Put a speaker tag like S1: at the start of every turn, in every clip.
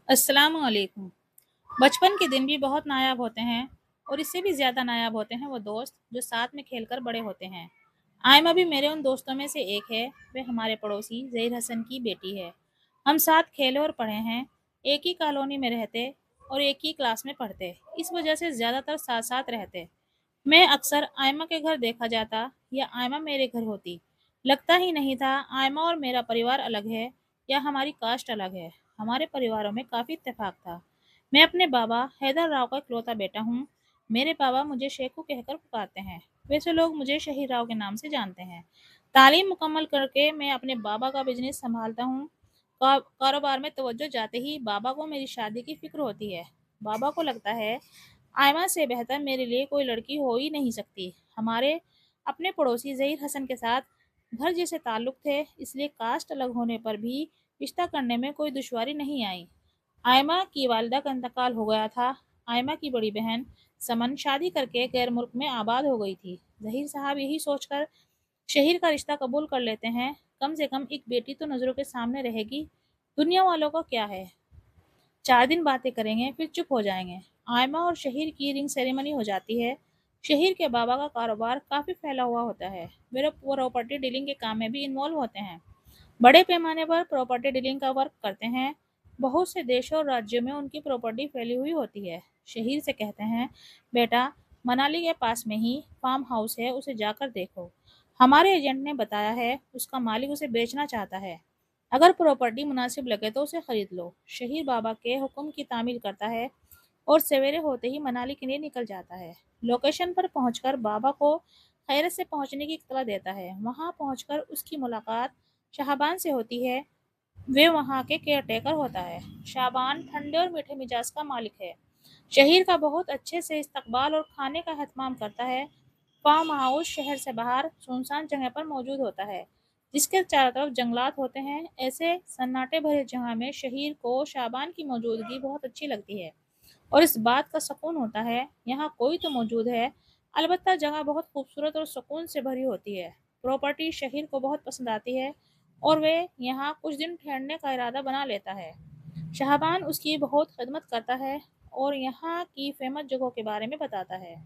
S1: अस्सलाम वालेकुम। बचपन के दिन भी बहुत नायाब होते हैं और इससे भी ज़्यादा नायाब होते हैं वो दोस्त जो साथ में खेलकर बड़े होते हैं। आयमा भी मेरे उन दोस्तों में से एक है। वे हमारे पड़ोसी ज़हीर हसन की बेटी है। हम साथ खेले और पढ़े हैं, एक ही कॉलोनी में रहते और एक ही क्लास में पढ़ते। इस वजह से ज़्यादातर साथ साथ रहते। मैं अक्सर आयमा के घर देखा जाता या आयमा मेरे घर होती। लगता ही नहीं था आयमा और मेरा परिवार अलग है या हमारी कास्ट अलग है। हमारे परिवारों में काफ़ी इत्तेफाक था। मैं अपने बाबा हैदर राव का इकलौता बेटा हूँ। मेरे बाबा मुझे शेखू कहकर पुकारते हैं। वैसे लोग मुझे शहीद राव के नाम से जानते हैं। तालीम मुकम्मल करके मैं अपने बाबा का बिजनेस संभालता हूँ। कारोबार में तवज्जो जाते ही बाबा को मेरी शादी की फिक्र होती है। बाबा को लगता है आयमा से बेहतर मेरे लिए कोई लड़की हो ही नहीं सकती। हमारे अपने पड़ोसी ज़हीर हसन के साथ घर जैसे ताल्लुक थे, इसलिए कास्ट अलग होने पर भी रिश्ता करने में कोई दुश्वारी नहीं आई। आयमा की वालिदा का इंतकाल हो गया था। आयमा की बड़ी बहन समन शादी करके गैर मुल्क में आबाद हो गई थी। ज़हीर साहब यही सोचकर शहीर का रिश्ता कबूल कर लेते हैं, कम से कम एक बेटी तो नज़रों के सामने रहेगी। दुनिया वालों का क्या है, 4 दिन बातें करेंगे फिर चुप हो जाएंगे। आयमा और शहीर की रिंग सेरेमनी हो जाती है। शहीर के बाबा का कारोबार काफ़ी फैला हुआ होता है। वे प्रॉपर्टी डीलिंग के काम में भी इन्वॉल्व होते हैं। बड़े पैमाने पर प्रॉपर्टी डीलिंग का वर्क करते हैं। बहुत से देशों और राज्यों में उनकी प्रॉपर्टी फैली हुई होती है। शहीर से कहते हैं, बेटा मनाली के पास में ही फार्म हाउस है, उसे जाकर देखो। हमारे एजेंट ने बताया है उसका मालिक उसे बेचना चाहता है। अगर प्रॉपर्टी मुनासिब लगे तो उसे खरीद लो। शहीर बाबा के हुक्म की तामील करता है और सवेरे होते ही मनाली के लिए निकल जाता है। लोकेशन पर पहुंचकर बाबा को खैरत से पहुंचने की इत्तला देता है। वहां पहुंचकर उसकी मुलाकात शाहबान से होती है। वे वहां के केयरटेकर होता है। शाहबान ठंडे और मीठे मिजाज का मालिक है। शहीर का बहुत अच्छे से इस्तकबाल और खाने का एहतमाम करता है। फार्म हाउस शहर से बाहर सुनसान जगह पर मौजूद होता है, जिसके चारों तरफ जंगलात होते हैं। ऐसे सन्नाटे भरे जगह में शहीर को शाबान की मौजूदगी बहुत अच्छी लगती है और इस बात का सुकून होता है यहाँ कोई तो मौजूद है। अलबत्ता जगह बहुत खूबसूरत और सुकून से भरी होती है। प्रॉपर्टी शहीर को बहुत पसंद आती है और वे यहाँ कुछ दिन ठहरने का इरादा बना लेता है। शाहबान उसकी बहुत खिदमत करता है और यहाँ की फेमस जगहों के बारे में बताता है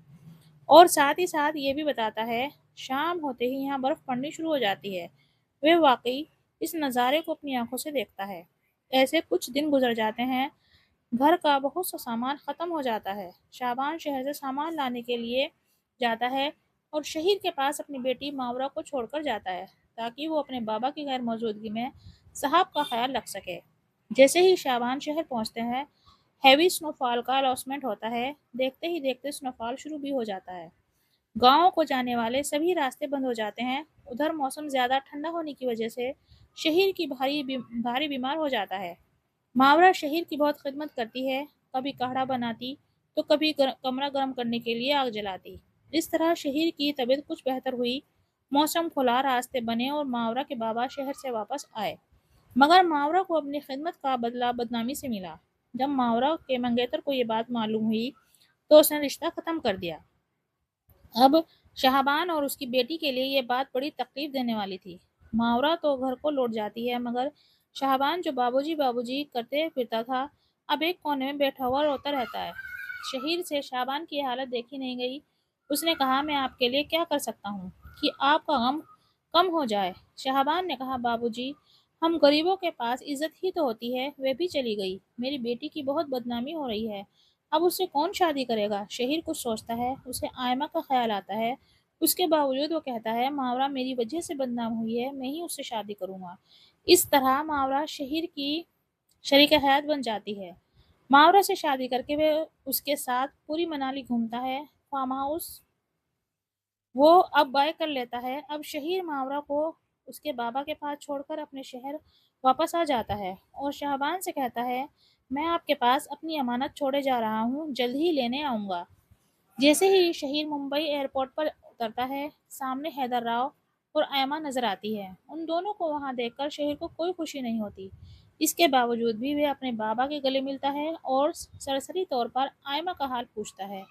S1: और साथ ही साथ ये भी बताता है। शाम होते ही यहाँ बर्फ़ पड़नी शुरू हो जाती है। वे वाकई इस नज़ारे को अपनी आंखों से देखता है। ऐसे कुछ दिन गुजर जाते हैं। घर का बहुत सा सामान ख़त्म हो जाता है। शाबान शहर से सामान लाने के लिए जाता है और शहीर के पास अपनी बेटी मावरा को छोड़कर जाता है ताकि वो अपने बाबा की गैर मौजूदगी में साहब का ख्याल रख सके। जैसे ही शाबान शहर पहुंचते हैं, हैवी स्नोफॉल का अनाउंसमेंट होता है। देखते ही देखते स्नोफॉल शुरू भी हो जाता है। गाँव को जाने वाले सभी रास्ते बंद हो जाते हैं। उधर मौसम ज़्यादा ठंडा होने की वजह से शहीर की भारी बीमार हो जाता है। मावरा शहीर की बहुत खिदमत करती है, कभी काढ़ा बनाती तो कभी कमरा गर्म करने के लिए आग जलाती। इस तरह शहीर की तबीयत कुछ बेहतर हुई। मौसम खुला, रास्ते बने और मावरा के बाबा शहर से वापस आए। मगर मावरा को अपनी खिदमत का बदला बदनामी से मिला। जब मावरा के मंगेतर को ये बात मालूम हुई तो उसने रिश्ता ख़त्म कर दिया। अब शाहबान और उसकी बेटी के लिए ये बात बड़ी तकलीफ देने वाली थी। मावरा तो घर को लौट जाती है, मगर शाहबान जो बाबूजी बाबूजी करते फिरता था, अब एक कोने में बैठा हुआ रोता रहता है। शहीर से शाहबान की हालत देखी नहीं गई। उसने कहा, मैं आपके लिए क्या कर सकता हूँ कि आपका गम कम हो जाए। शाहबान ने कहा, बाबूजी हम गरीबों के पास इज्जत ही तो होती है, वे भी चली गई। मेरी बेटी की बहुत बदनामी हो रही है। अब उससे कौन शादी करेगा? शहीर कुछ सोचता है, उसे आयमा का ख्याल आता है। उसके बावजूद वो कहता है, मावरा मेरी वजह से बदनाम हुई है, मैं ही उससे शादी करूंगा। इस तरह मावरा शहीर की शरीक हयात बन जाती है। मावरा से शादी करके वे उसके साथ पूरी मनाली घूमता है। फार्म हाउस वो अब बाय कर लेता है। अब शहीर मावरा को उसके बाबा के पास छोड़कर अपने शहर वापस आ जाता है और शाहबान से कहता है, मैं आपके पास अपनी अमानत छोड़े जा रहा हूँ, जल्द ही लेने आऊँगा। जैसे ही शहीर मुंबई एयरपोर्ट पर उतरता है, सामने हैदर राव और आयमा नजर आती है। उन दोनों को वहां देखकर शहीर को कोई खुशी नहीं होती। इसके बावजूद भी वे अपने बाबा के गले मिलता है और सरसरी तौर पर आयमा का हाल पूछता है।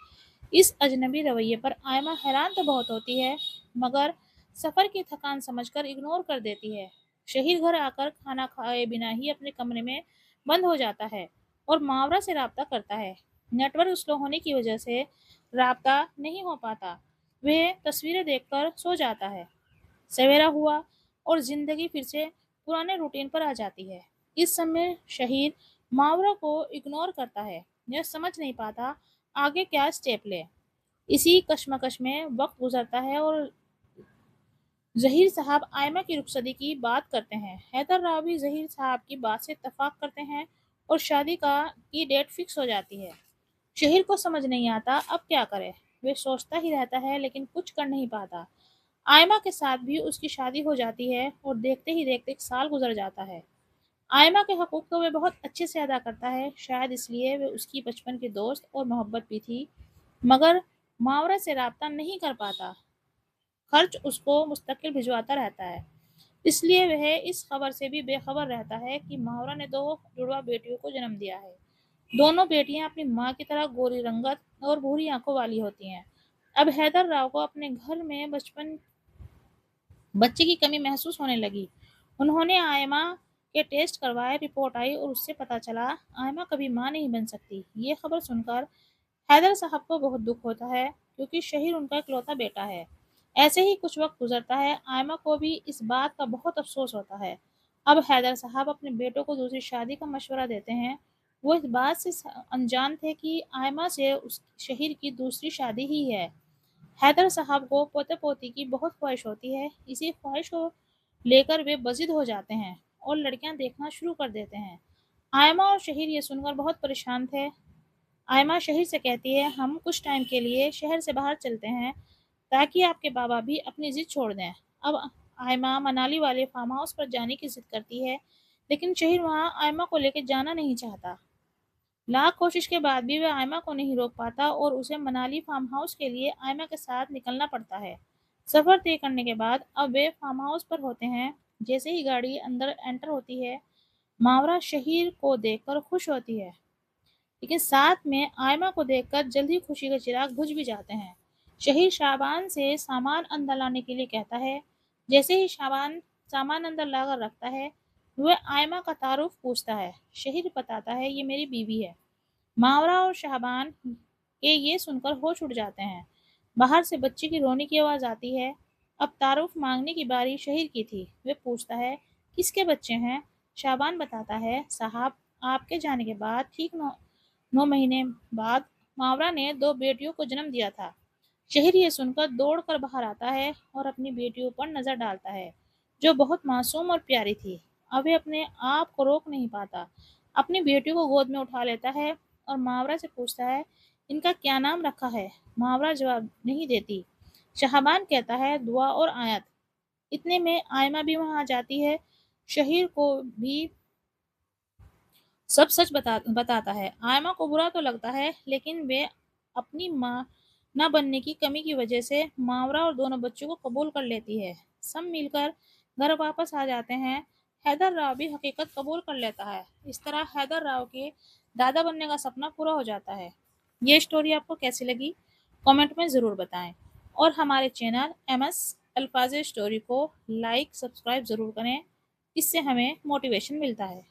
S1: इस अजनबी रवैये पर आयमा हैरान तो बहुत होती है, मगर सफ़र की थकान समझकर इग्नोर कर देती है। शहीर घर आकर खाना खाए बिना ही अपने कमरे में बंद हो जाता है और मावरा से रابता करता है। नेटवर्क स्लो होने की वजह से रابता नहीं हो पाता। वह तस्वीरें देखकर सो जाता है। सवेरा हुआ और जिंदगी फिर से पुराने रूटीन पर आ जाती है। इस समय शहीद मावरा को इग्नोर करता है। यह समझ नहीं पाता आगे क्या स्टेप ले। इसी कश्मकश में वक्त गुजरता है और जहीर साहब आयमा की रुखसती की बात करते हैं। हैदर राव भी जहीर साहब की बात से इत्तेफाक करते हैं और शादी की डेट फिक्स हो जाती है। शहीर को समझ नहीं आता अब क्या करे। वे सोचता ही रहता है लेकिन कुछ कर नहीं पाता। आयमा के साथ भी उसकी शादी हो जाती है और देखते ही देखते एक साल गुजर जाता है। आयमा के हकूक तो वे बहुत अच्छे से अदा करता है, शायद इसलिए वे उसकी बचपन की दोस्त और मोहब्बत भी थी। मगर मावरा से राब्ता नहीं कर पाता। खर्च उसको मुस्तकिल भिजवाता रहता है, इसलिए वह इस खबर से भी बेखबर रहता है कि मावरा ने दो जुड़वा बेटियों को जन्म दिया है। दोनों बेटियां अपनी माँ की तरह गोरी रंगत और भूरी आंखों वाली होती हैं। अब हैदर राव को अपने घर में बच्चे की कमी महसूस होने लगी। उन्होंने आयमा के टेस्ट करवाए, रिपोर्ट आई और उससे पता चला आयमा कभी माँ नहीं बन सकती। ये खबर सुनकर हैदर साहब को बहुत दुख होता है, क्योंकि शहीर उनका इकलौता बेटा है। ऐसे ही कुछ वक्त गुजरता है। आयमा को भी इस बात का बहुत अफसोस होता है। अब हैदर साहब अपने बेटों को दूसरी शादी का मशवरा देते हैं। वो इस बात से अनजान थे कि आयमा से उस शहीर की दूसरी शादी ही है। हैदर साहब को पोते पोती की बहुत ख्वाहिश होती है। इसी ख्वाहिश को लेकर वे बजिद हो जाते हैं और लड़कियां देखना शुरू कर देते हैं। आयमा और शहीर ये सुनकर बहुत परेशान थे। आयमा शहीर से कहती है, हम कुछ टाइम के लिए शहर से बाहर चलते हैं ताकि आपके बाबा भी अपनी जिद छोड़ दें। अब आयमा मनाली वाले फार्म हाउस पर जाने की जिद करती है, लेकिन शहीर वहां आयमा को लेकर जाना नहीं चाहता। लाख कोशिश के बाद भी वह आयमा को नहीं रोक पाता और उसे मनाली फार्म हाउस के लिए आयमा के साथ निकलना पड़ता है। सफर तय करने के बाद अब वे फार्म हाउस पर होते हैं। जैसे ही गाड़ी अंदर एंटर होती है, मावरा शहीर को देखकर खुश होती है, लेकिन साथ में आयमा को देखकर जल्द ही खुशी के चिराग बुझ भी जाते हैं। शहीर शाबान से सामान अंदर लाने के लिए कहता है। जैसे ही शाबान सामान अंदर लाकर रखता है, वह आयमा का तारुफ पूछता है। शहीर बताता है, ये मेरी बीवी है। मावरा और शाहबान के ये सुनकर होश उड़ जाते हैं। बाहर से बच्चे की रोने की आवाज आती है। अब तारुफ मांगने की बारी शहीर की थी। वे पूछता है, किसके बच्चे हैं? शाहबान बताता है, साहब आपके जाने के बाद ठीक 9 महीने बाद मावरा ने 2 बेटियों को जन्म दिया था। शहीर ये सुनकर दौड़कर बाहर आता है और अपनी बेटियों पर नजर डालता है, जो बहुत मासूम और प्यारी थी। अब वह अपने आप को रोक नहीं पाता, अपनी बेटियों को गोद में उठा लेता है और मावरा से पूछता है, इनका क्या नाम रखा है? मावरा जवाब नहीं देती। शाहबान कहता है, दुआ और आयत। इतने में आयमा भी वहां आ जाती है। शहीर को भी सब सच बताता है। आयमा को बुरा तो लगता है, लेकिन वे अपनी माँ न बनने की कमी की वजह से मावरा और दोनों बच्चों को कबूल कर लेती है। सब मिलकर घर वापस आ जाते हैं। हैदर राव भी हकीकत कबूल कर लेता है। इस तरह हैदर राव के दादा बनने का सपना पूरा हो जाता है। ये स्टोरी आपको कैसी लगी? कमेंट में ज़रूर बताएं और हमारे चैनल MS अल्फाज स्टोरी को लाइक सब्सक्राइब ज़रूर करें। इससे हमें मोटिवेशन मिलता है।